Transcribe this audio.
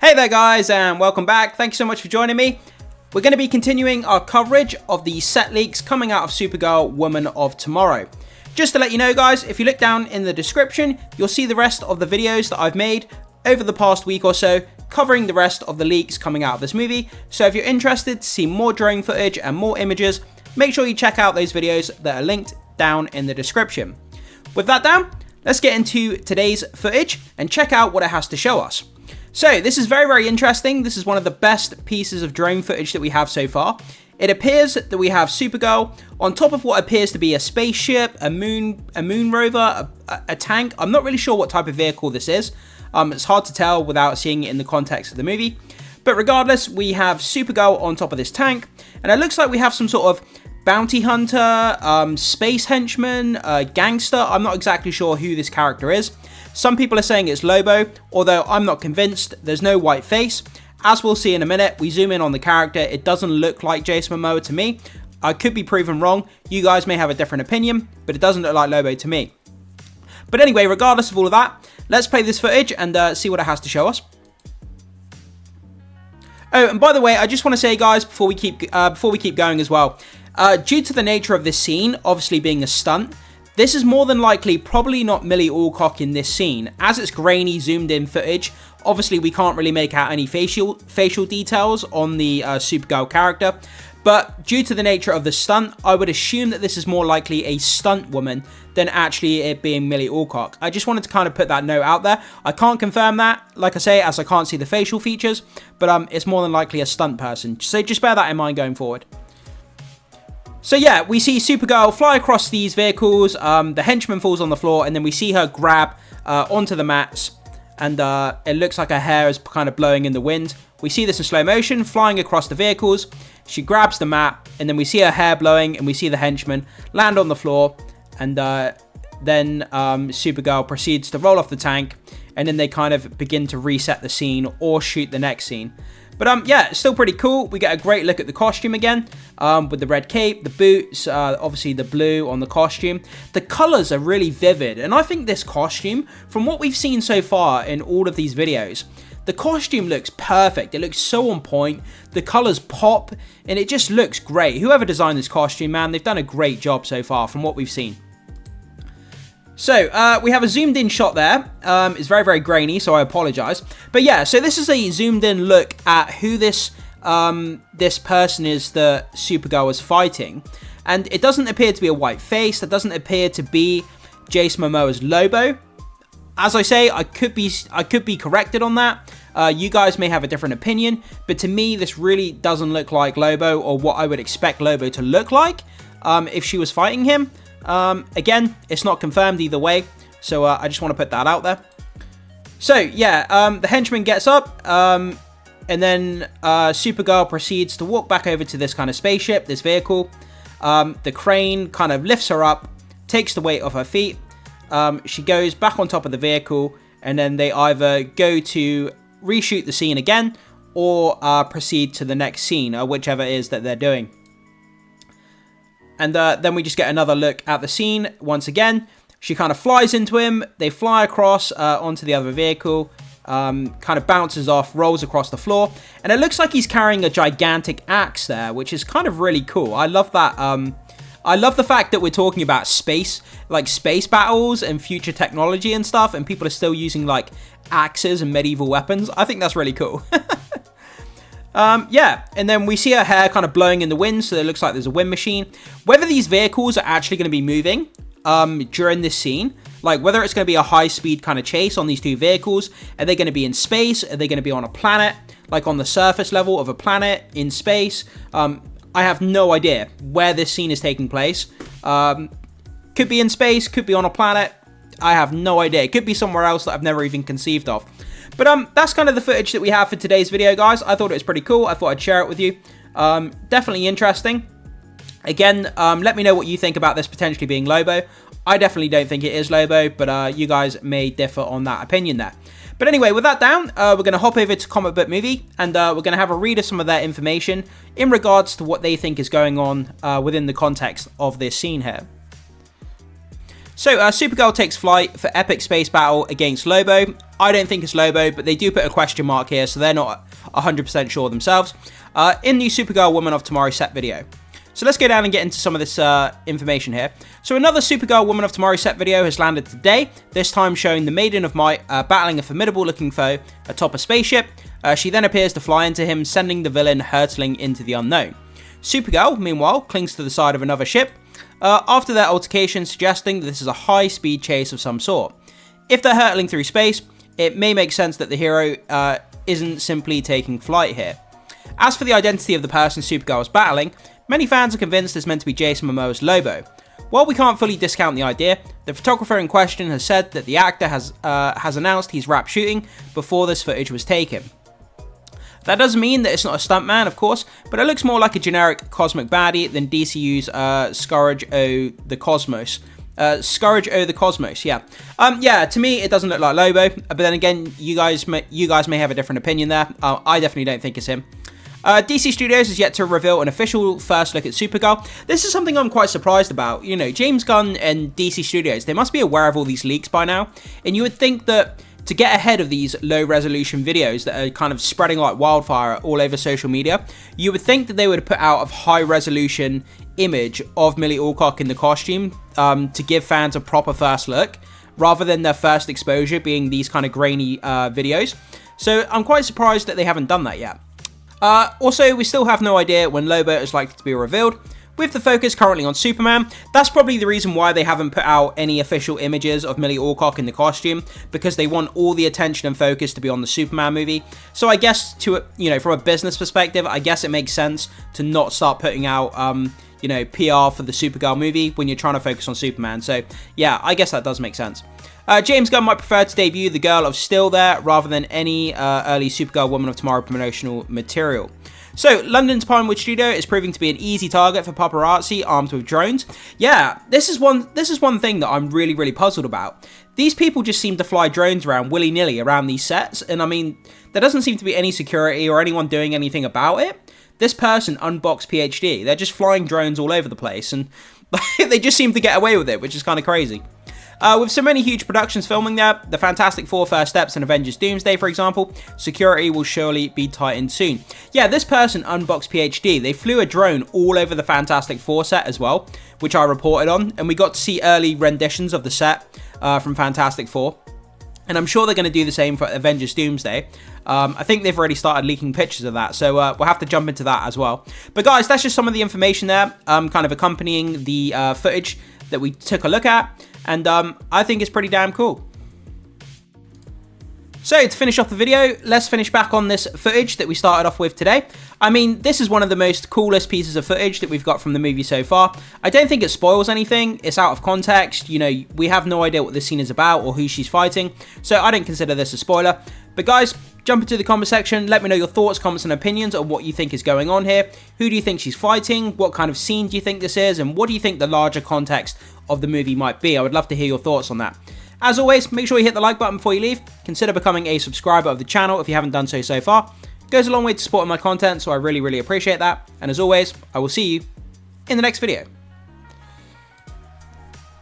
Hey there guys, and welcome back. Thanks so much for joining me. We're going to be continuing our coverage of the set leaks coming out of Supergirl Woman of Tomorrow. Just to let you know guys, if you look down in the description, you'll see the rest of the videos that I've made over the past week or so, covering the rest of the leaks coming out of this movie. So if you're interested to see more drone footage and more images, make sure you check out those videos that are linked down in the description. With that down, let's get into today's footage and check out what it has to show us. So this is very interesting. This is one of the best pieces of drone footage that we have so far. It appears that we have Supergirl on top of what appears to be a spaceship, a moon rover, a tank. I'm not really sure what type of vehicle this is. It's hard to tell without seeing it in the context of the movie. But regardless, we have Supergirl on top of this tank, and it looks like we have some sort of bounty hunter, space henchman, gangster. I'm not exactly sure who this character is. Some people are saying it's Lobo, although I'm not convinced. There's no white face. As we'll see in a minute, we zoom in on the character. It doesn't look like Jason Momoa to me. I could be proven wrong. You guys may have a different opinion, but it doesn't look like Lobo to me. But anyway, regardless of all of that, let's play this footage and see what it has to show us. Oh, and by the way, I just want to say, guys, before we keep going as well, due to the nature of this scene, obviously being a stunt, this is more than likely probably not Milly Alcock in this scene. As it's grainy, zoomed in footage, obviously we can't really make out any facial details on the Supergirl character. But due to the nature of the stunt, I would assume that this is more likely a stunt woman than actually it being Milly Alcock. I just wanted to kind of put that note out there. I can't confirm that, like I say, as I can't see the facial features, but it's more than likely a stunt person. So just bear that in mind going forward. So yeah, we see Supergirl fly across these vehicles, the henchman falls on the floor, and then we see her grab onto the mats, and it looks like her hair is kind of blowing in the wind. We see this in slow motion, flying across the vehicles. She grabs the mat, and then we see her hair blowing, and we see the henchman land on the floor, and then Supergirl proceeds to roll off the tank, and then they kind of begin to reset the scene or shoot the next scene. But yeah, it's still pretty cool. We get a great look at the costume again, with the red cape, the boots, obviously the blue on the costume. The colors are really vivid, and I think this costume, from what we've seen so far in all of these videos, the costume looks perfect. It looks so on point. The colors pop, and it just looks great. Whoever designed this costume, man, they've done a great job so far from what we've seen. So, we have a zoomed in shot there. It's very grainy, so I apologize. But yeah, so this is a zoomed in look at who this person is that Supergirl is fighting. And it doesn't appear to be a white face. That doesn't appear to be Jason Momoa's Lobo. As I say, I could be corrected on that. You guys may have a different opinion, but to me, this really doesn't look like Lobo or what I would expect Lobo to look like if she was fighting him. Again, it's not confirmed either way, so I just want to put that out there. So yeah, the henchman gets up, and then Supergirl proceeds to walk back over to this kind of spaceship, this vehicle. The crane kind of lifts her up, takes the weight off her feet. She goes back on top of the vehicle, and then they either go to reshoot the scene again, or proceed to the next scene, or whichever it is that they're doing. And then we just get another look at the scene once again. She kind of flies into him. They fly across onto the other vehicle. Kind of bounces off, rolls across the floor. And it looks like he's carrying a gigantic axe there, which is kind of really cool. I love that. I love the fact that we're talking about space, like space battles and future technology and stuff. And people are still using like axes and medieval weapons. I think that's really cool. Yeah, and then we see her hair kind of blowing in the wind, so it looks like there's a wind machine. Whether these vehicles are actually going to be moving during this scene, like whether it's going to be a high-speed kind of chase on these two vehicles, are they going to be in space, are they going to be on a planet, like on the surface level of a planet in space? I have no idea where this scene is taking place. Could be in space, could be on a planet. I have no idea. It could be somewhere else that I've never even conceived of. But that's kind of the footage that we have for today's video, guys. I thought it was pretty cool. I thought I'd share it with you. Definitely interesting. Again, let me know what you think about this potentially being Lobo. I definitely don't think it is Lobo, but you guys may differ on that opinion there. But anyway, with that down, we're going to hop over to Comic Book Movie, and we're going to have a read of some of their information in regards to what they think is going on within the context of this scene here. So, Supergirl takes flight for epic space battle against Lobo. I don't think it's Lobo, but they do put a question mark here, so they're not 100% sure themselves, in the Supergirl Woman of Tomorrow set video. So let's go down and get into some of this information here. So another Supergirl Woman of Tomorrow set video has landed today, this time showing the Maiden of Might battling a formidable looking foe atop a spaceship. She then appears to fly into him, sending the villain hurtling into the unknown. Supergirl, meanwhile, clings to the side of another ship, after their altercation, suggesting that this is a high-speed chase of some sort. If they're hurtling through space, it may make sense that the hero isn't simply taking flight here. As for the identity of the person Supergirl is battling, many fans are convinced it's meant to be Jason Momoa's Lobo. While we can't fully discount the idea, the photographer in question has said that the actor has announced he's wrapped shooting before this footage was taken. That doesn't mean that it's not a stuntman, of course, but it looks more like a generic cosmic baddie than DCU's Scourge O the Cosmos. Scourge O the Cosmos, yeah. Yeah, to me, it doesn't look like Lobo, but then again, you guys may have a different opinion there. I definitely don't think it's him. DC Studios has yet to reveal an official first look at Supergirl. This is something I'm quite surprised about. You know, James Gunn and DC Studios, they must be aware of all these leaks by now, and you would think that to get ahead of these low-resolution videos that are kind of spreading like wildfire all over social media, you would think that they would put out a high-resolution image of Milly Alcock in the costume to give fans a proper first look, rather than their first exposure being these kind of grainy videos. So I'm quite surprised that they haven't done that yet. Also, we still have no idea when Lobo is likely to be revealed. With the focus currently on Superman, that's probably the reason why they haven't put out any official images of Milly Alcock in the costume, because they want all the attention and focus to be on the Superman movie. So I guess, from a business perspective, I guess it makes sense to not start putting out, PR for the Supergirl movie when you're trying to focus on Superman. So yeah, I guess that does make sense. James Gunn might prefer to debut the Girl of Steel there rather than any early Supergirl Woman of Tomorrow promotional material. So, London's Pinewood studio is proving to be an easy target for paparazzi armed with drones. Yeah, this is one thing that I'm really puzzled about. These people just seem to fly drones around willy-nilly around these sets, and I mean, there doesn't seem to be any security or anyone doing anything about it. This person, Unbox PhD, they're just flying drones all over the place, and they just seem to get away with it, which is kind of crazy. With so many huge productions filming there, the Fantastic Four First Steps and Avengers Doomsday, for example, security will surely be tightened soon. Yeah, this person, Unbox PhD, they flew a drone all over the Fantastic Four set as well, which I reported on, and we got to see early renditions of the set from Fantastic Four. And I'm sure they're going to do the same for Avengers Doomsday. I think they've already started leaking pictures of that, so we'll have to jump into that as well. But guys, that's just some of the information there, kind of accompanying the footage that we took a look at. And I think it's pretty damn cool. So to finish off the video, let's finish back on this footage that we started off with today. I mean, this is one of the most coolest pieces of footage that we've got from the movie so far. I don't think it spoils anything. It's out of context. You know, we have no idea what this scene is about or who she's fighting. So I don't consider this a spoiler. But guys, jump into the comment section. Let me know your thoughts, comments, and opinions on what you think is going on here. Who do you think she's fighting? What kind of scene do you think this is? And what do you think the larger context of the movie might be? I would love to hear your thoughts on that. As always, make sure you hit the like button before you leave. Consider becoming a subscriber of the channel if you haven't done so far. It goes a long way to supporting my content, so I really appreciate that. And as always, I will see you in the next video.